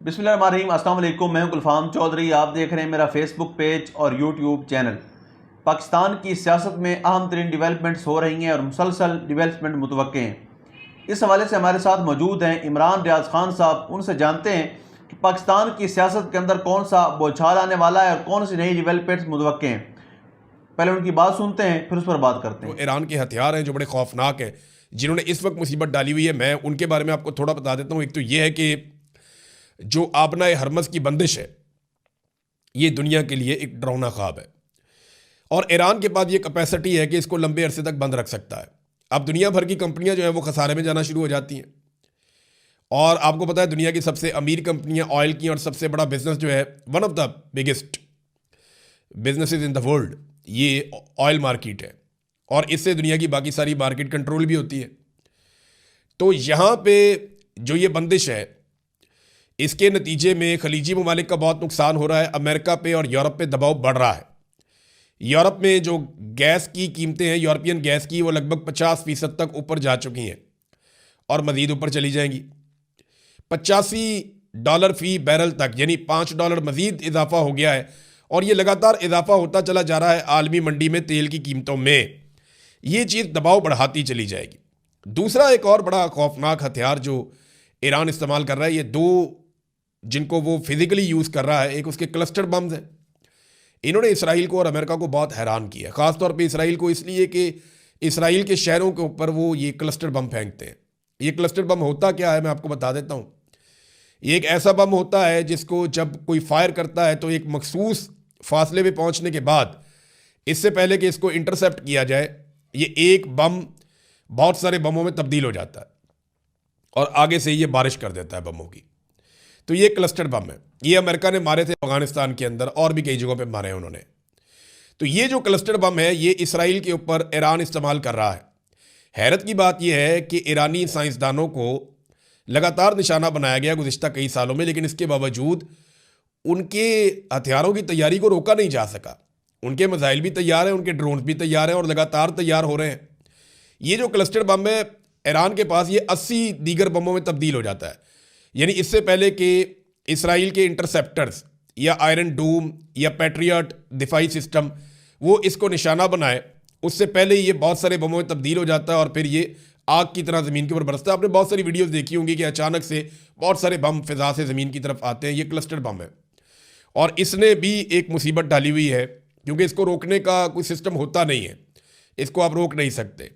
बिस्मिल्लाहिर्रहमानिर्रहीम। अस्सलाम वालेकुम। मैं हूं गुलफाम चौधरी। आप देख रहे हैं मेरा फेसबुक पेज और यूट्यूब चैनल। पाकिस्तान की सियासत में अहम तरीन डिवेलपमेंट्स हो रही हैं और मुसलसल डिवेलपमेंट मुतवक्के हैं। इस हवाले से हमारे साथ मौजूद हैं इमरान रियाज खान साहब। उनसे जानते हैं कि पाकिस्तान की सियासत के अंदर कौन सा बौछार आने वाला है और कौन सी नई डिवेलपमेंट्स मुतवक्के हैं। पहले उनकी बात सुनते हैं, फिर उस पर बात करते जो हैं। ईरान के हथियार हैं जो बड़े खौफनाक हैं, जिन्होंने इस वक्त मुसीबत डाली हुई है, मैं उनके बारे में आपको थोड़ा बता देता हूँ। एक तो ये है कि जो आबनाए हरमस की बंदिश है, ये दुनिया के लिए एक डरावना ख्वाब है और ईरान के पास ये कैपेसिटी है कि इसको लंबे अरसे तक बंद रख सकता है। अब दुनिया भर की कंपनियां जो है वो खसारे में जाना शुरू हो जाती हैं और आपको पता है दुनिया की सबसे अमीर कंपनियां ऑयल की और सबसे बड़ा बिजनेस जो है, one of the biggest businesses in the world, ये ऑयल मार्केट है और इससे दुनिया की बाकी सारी मार्केट कंट्रोल भी होती है। तो यहाँ पे जो ये बंदिश है, इसके नतीजे में खलीजी ममालिक का बहुत नुकसान हो रहा है। अमेरिका पे और यूरोप पे दबाव बढ़ रहा है। यूरोप में जो गैस की कीमतें हैं, यूरोपियन गैस की, वो लगभग 50% तक ऊपर जा चुकी हैं और मज़ीद ऊपर चली जाएंगी। $85 फी बैरल तक, यानी $5 मज़ीद इजाफा हो गया है और ये लगातार इजाफा होता चला जा रहा है आलमी मंडी में तेल की कीमतों में। ये चीज़ दबाव बढ़ाती चली जाएगी। दूसरा एक और बड़ा खौफनाक हथियार जो ईरान इस्तेमाल कर रहा है, ये दो जिनको वो फिजिकली यूज़ कर रहा है, एक उसके क्लस्टर बम्स हैं। इन्होंने इसराइल को और अमेरिका को बहुत हैरान किया, ख़ासतौर पे इसराइल को, इसलिए कि इसराइल के शहरों के ऊपर वो ये क्लस्टर बम फेंकते हैं। ये क्लस्टर बम होता क्या है, मैं आपको बता देता हूँ। ये एक ऐसा बम होता है जिसको जब कोई फायर करता है तो एक मखसूस फासले पे पहुँचने के बाद, इससे पहले कि इसको इंटरसेप्ट किया जाए, ये एक बम बहुत सारे बमों में तब्दील हो जाता है और आगे से ये बारिश कर देता है बमों की। तो ये क्लस्टर बम है। ये अमेरिका ने मारे थे अफगानिस्तान के अंदर और भी कई जगहों पे मारे हैं उन्होंने। तो ये जो क्लस्टर बम है, ये इसराइल के ऊपर ईरान इस्तेमाल कर रहा है। हैरत की बात यह है कि ईरानी साइंसदानों को लगातार निशाना बनाया गया गुज़िश्ता कई सालों में, लेकिन इसके बावजूद उनके हथियारों की तैयारी को रोका नहीं जा सका। उनके मिसाइल भी तैयार हैं, उनके ड्रोन भी तैयार हैं और लगातार तैयार हो रहे हैं। ये जो क्लस्टर बम है ईरान के पास, ये 80 दीगर बमों में तब्दील हो जाता है। यानी इससे पहले कि इसराइल के इंटरसेप्टर्स या आयरन डूम या पैट्रियट दिफाई सिस्टम वो इसको निशाना बनाए, उससे पहले ये बहुत सारे बमों में तब्दील हो जाता है और फिर ये आग की तरह ज़मीन के ऊपर बरसता है। आपने बहुत सारी वीडियोस देखी होंगी कि अचानक से बहुत सारे बम फिजा से ज़मीन की तरफ आते हैं। ये क्लस्टर बम है और इसने भी एक मुसीबत डाली हुई है, क्योंकि इसको रोकने का कोई सिस्टम होता नहीं है, इसको आप रोक नहीं सकते।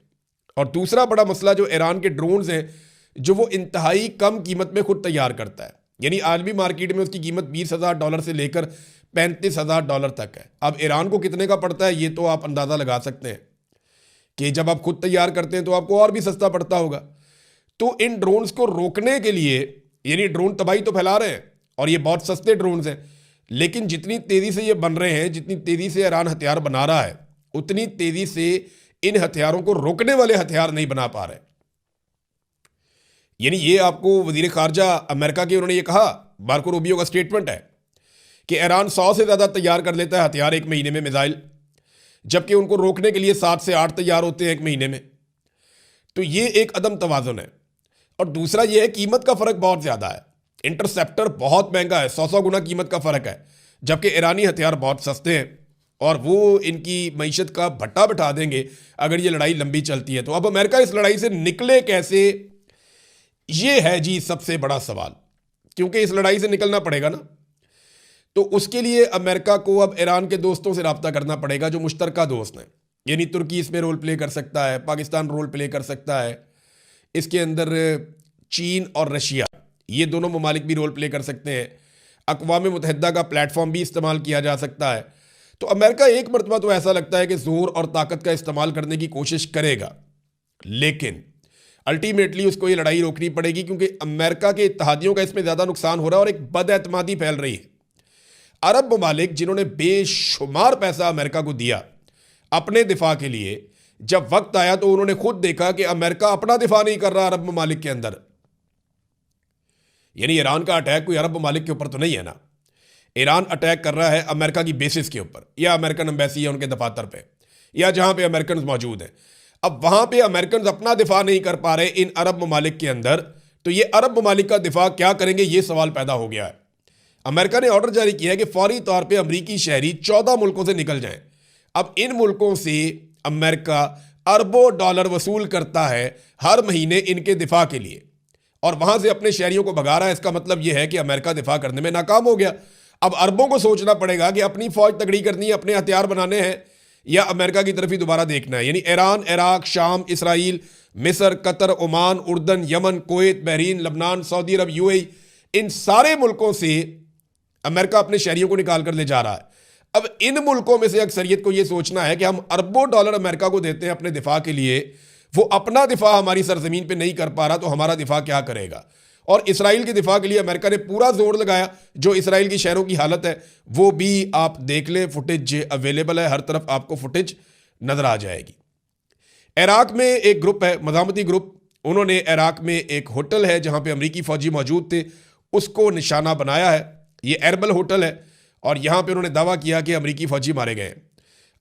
और दूसरा बड़ा मसला जो ईरान के ड्रोन्स हैं, जो वो इंतहाई कम कीमत में खुद तैयार करता है। यानी आलमी मार्केट में उसकी कीमत $20,000 से लेकर $35,000 तक है। अब ईरान को कितने का पड़ता है ये तो आप अंदाज़ा लगा सकते हैं कि जब आप खुद तैयार करते हैं तो आपको और भी सस्ता पड़ता होगा। तो इन ड्रोन्स को रोकने के लिए, यानी ड्रोन तबाही तो फैला रहे हैं और ये बहुत सस्ते ड्रोन्स हैं, लेकिन जितनी तेज़ी से ये बन रहे हैं, जितनी तेज़ी से ईरान हथियार बना रहा है, उतनी तेज़ी से इन हथियारों को रोकने वाले हथियार नहीं बना पा रहे। यानी ये आपको वजीर खारजा अमेरिका के उन्होंने ये कहा, मार्को रूबियो का स्टेटमेंट है कि ईरान 100 से ज़्यादा तैयार कर लेता है हथियार एक महीने में, मिसाइल, जबकि उनको रोकने के लिए 7 से 8 तैयार होते हैं एक महीने में। तो ये एक अदम तवाज़ुन है। और दूसरा ये है, कीमत का फ़र्क बहुत ज़्यादा है। इंटरसेप्टर बहुत महंगा है, 100 गुना कीमत का फ़र्क है, जबकि ईरानी हथियार बहुत सस्ते हैं और वो इनकी मईशत का भट्टा बिठा देंगे अगर ये लड़ाई लंबी चलती है। तो अब अमेरिका इस लड़ाई से निकले कैसे, ये है जी सबसे बड़ा सवाल, क्योंकि इस लड़ाई से निकलना पड़ेगा ना। तो उसके लिए अमेरिका को अब ईरान के दोस्तों से रब्ता करना पड़ेगा जो मुश्तरका दोस्त हैं। यानी तुर्की इसमें रोल प्ले कर सकता है, पाकिस्तान रोल प्ले कर सकता है, इसके अंदर चीन और रशिया, ये दोनों ममालिक भी रोल प्ले कर सकते हैं। अक़वाम मुत्तहिदा का प्लेटफॉर्म भी इस्तेमाल किया जा सकता है। तो अमेरिका एक मरतबा तो ऐसा लगता है कि ज़ोर और ताकत का इस्तेमाल करने की कोशिश करेगा, लेकिन अल्टीमेटली उसको ये लड़ाई रोकनी पड़ेगी, क्योंकि अमेरिका के इत्तेहादियों का इसमें ज़्यादा नुकसान हो रहा है और एक बदएतमादी फैल रही है। अरब ममालिक जिन्होंने बेशुमार पैसा अमेरिका को दिया अपने दिफा के लिए, जब वक्त आया तो उन्होंने खुद देखा कि अमेरिका अपना दिफा नहीं कर रहा अरब ममालिक के अंदर। यानी ईरान का अटैक कोई अरब ममालिक के ऊपर तो नहीं है ना, ईरान अटैक कर रहा है अमेरिका की बेसिस के ऊपर, या अमेरिकन एम्बेसी है उनके दफातर पे, या जहां पे अमेरिकन मौजूद हैं। अब वहां पे अमेरिकन अपना दिफा नहीं कर पा रहे इन अरब ममालिक के अंदर, तो ये अरब ममालिक का दिफा क्या करेंगे, ये सवाल पैदा हो गया है। अमेरिका ने ऑर्डर जारी किया है कि फौरी तौर पे अमरीकी शहरी 14 मुल्कों से निकल जाएं। अब इन मुल्कों से अमेरिका अरबों डॉलर वसूल करता है हर महीने इनके दिफा के लिए, और वहां से अपने शहरियों को भगा रहा है। इसका मतलब यह है कि अमेरिका दिफा करने में नाकाम हो गया। अब अरबों को सोचना पड़ेगा कि अपनी फौज तगड़ी करनी है, अपने हथियार बनाने हैं, या अमेरिका की तरफ ही दोबारा देखना है। यानी ईरान, इराक, शाम, इसराइल, मिस्र, कतर, ओमान, उर्दन, यमन, कुवैत, बहरीन, लबनान, सऊदी अरब, यूएई, इन सारे मुल्कों से अमेरिका अपने शहरियों को निकाल कर ले जा रहा है। अब इन मुल्कों में से अक्सरियत को यह सोचना है कि हम अरबों डॉलर अमेरिका को देते हैं अपने दिफा के लिए, वो अपना दिफा हमारी सरजमीन पे नहीं कर पा रहा, तो हमारा दिफा क्या करेगा। और इसराइल के दिफा के लिए अमेरिका ने पूरा जोर लगाया। जो इसराइल की शहरों की हालत है वो भी आप देख लें, फुटेज अवेलेबल है, हर तरफ आपको फुटेज नजर आ जाएगी। इराक में एक ग्रुप है, मज़ामती ग्रुप, उन्होंने इराक में एक होटल है जहां पे अमरीकी फौजी मौजूद थे, उसको निशाना बनाया है। ये एरबल होटल है और यहां पे उन्होंने दावा किया कि अमरीकी फौजी मारे गए।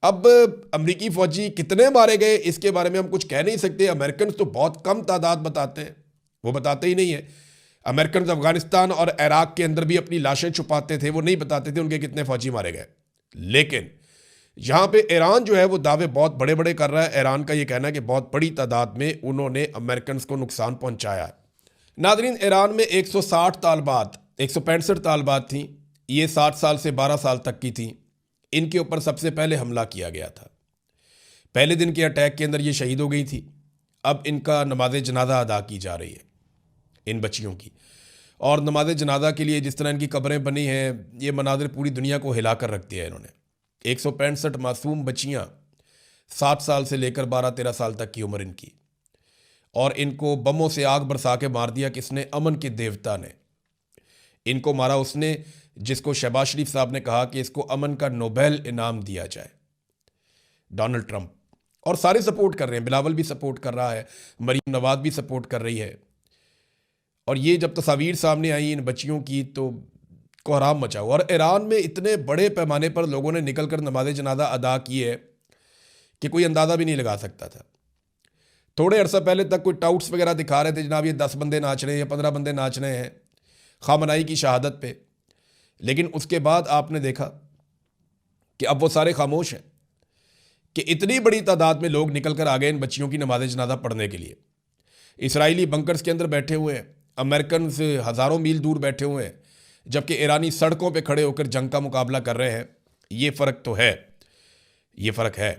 अब अमरीकी फौजी कितने मारे गए इसके बारे में हम कुछ कह नहीं सकते। अमेरिकन तो बहुत कम तादाद बताते हैं, वो बताते ही नहीं है। अमेरिकन अफगानिस्तान और इराक के अंदर भी अपनी लाशें छुपाते थे, वो नहीं बताते थे उनके कितने फौजी मारे गए। लेकिन यहाँ पे ईरान जो है वो दावे बहुत बड़े बड़े कर रहा है। ईरान का ये कहना है कि बहुत बड़ी तादाद में उन्होंने अमेरिकन को नुकसान पहुँचाया है। नादरीन, ईरान में 160 तालबात, 165 तालबात थी। ये 7 साल से 12 साल तक की थी। इनके ऊपर सबसे पहले हमला किया गया था। पहले दिन के अटैक के अंदर ये शहीद हो गई थी। अब इनका नमाज जनाजा अदा की जा रही है, इन बच्चियों की। और नमाज जनाजा के लिए जिस तरह इनकी कब्रें बनी हैं, ये मनाजिर पूरी दुनिया को हिला कर रख दिया है इन्होंने। 165 मासूम बच्चियाँ, 7 साल से लेकर 12-13 साल तक की उम्र इनकी, और इनको बमों से आग बरसा के मार दिया। किसने? अमन के देवता ने। इनको मारा उसने जिसको शहबाज शरीफ साहब ने कहा कि इसको अमन का नोबेल इनाम दिया जाए, डोनाल्ड ट्रंप। और सारे सपोर्ट कर रहे हैं, बिलावल भी सपोर्ट कर रहा है, मरीम नवाज भी सपोर्ट कर रही है। और ये जब तस्वीर सामने आई इन बच्चियों की तो कोहराम मचा हुआ। और ईरान में इतने बड़े पैमाने पर लोगों ने निकल कर नमाज जनाजा अदा की है कि कोई अंदाज़ा भी नहीं लगा सकता था। थोड़े अरसा पहले तक कोई टाउट्स वगैरह दिखा रहे थे, जनाब ये 10 बंदे नाच रहे हैं या 15 बंदे नाच रहे हैं खामनाई की शहादत पे। लेकिन उसके बाद आपने देखा कि अब वो सारे खामोश हैं कि इतनी बड़ी तादाद में लोग निकल कर आ गए इन बच्चियों की नमाज जनाजा पढ़ने के लिए। इसराइली बंकर्स के अंदर बैठे हुए हैं, अमेरिकन से हज़ारों मील दूर बैठे हुए हैं, जबकि ईरानी सड़कों पे खड़े होकर जंग का मुकाबला कर रहे हैं। ये फ़र्क तो है, ये फ़र्क है।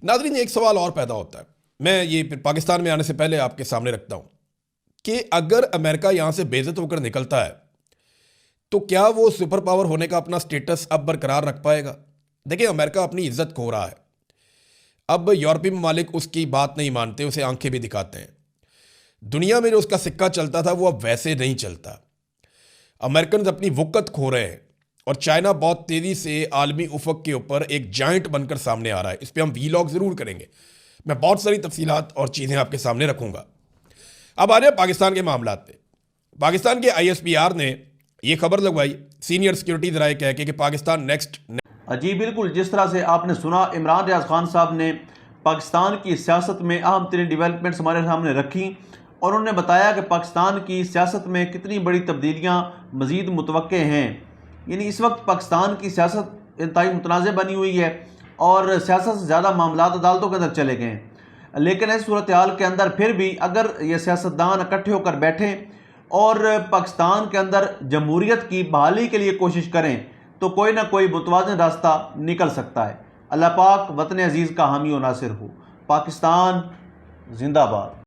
नाज़रीन, एक सवाल और पैदा होता है, मैं ये पाकिस्तान में आने से पहले आपके सामने रखता हूँ कि अगर अमेरिका यहाँ से बेइज्जत होकर निकलता है तो क्या वो सुपर पावर होने का अपना स्टेटस अब बरकरार रख पाएगा? देखिए, अमेरिका अपनी इज्जत खो रहा है। अब यूरोपीय ममालिक उसकी बात नहीं मानते, उसे आंखें भी दिखाते हैं। दुनिया में जो उसका सिक्का चलता था वो अब वैसे नहीं चलता। अमेरिकन अपनी वक़्त खो रहे हैं और चाइना बहुत तेज़ी से आलमी उफक के ऊपर एक जाइंट बनकर सामने आ रहा है। इस पर हम वीलॉग ज़रूर करेंगे, मैं बहुत सारी तफसीलात और चीज़ें आपके सामने रखूँगा। अब आ जाए पाकिस्तान के मामलात पे। पाकिस्तान के ISPR ने ये खबर लगवाई सीनियर सिक्योरिटी ज़राए कह के कि पाकिस्तान नेक्स्ट। जी बिल्कुल, जिस तरह से आपने सुना, इमरान रियाज खान साहब ने पाकिस्तान की सियासत में अहम तरीन डेवलपमेंट्स हमारे सामने रखी और उन्होंने बताया कि पाकिस्तान की सियासत में कितनी बड़ी तब्दीलियाँ मज़ीद मुतवक्के हैं। यानी इस वक्त पाकिस्तान की सियासत इंतहाई मुतनाज़ बनी हुई है और सियासत से ज़्यादा मामलात अदालतों के अंदर चले गए हैं। लेकिन इस सूरत हाल के अंदर फिर भी अगर ये सियासतदान इकट्ठे होकर बैठें और पाकिस्तान के अंदर जमहूरियत की बहाली के लिए कोशिश करें तो कोई ना कोई मुतवाज़िन रास्ता निकल सकता है। अल्लाह पाक वतन अजीज़ का हामी और नासिर हो। पाकिस्तान जिंदाबाद।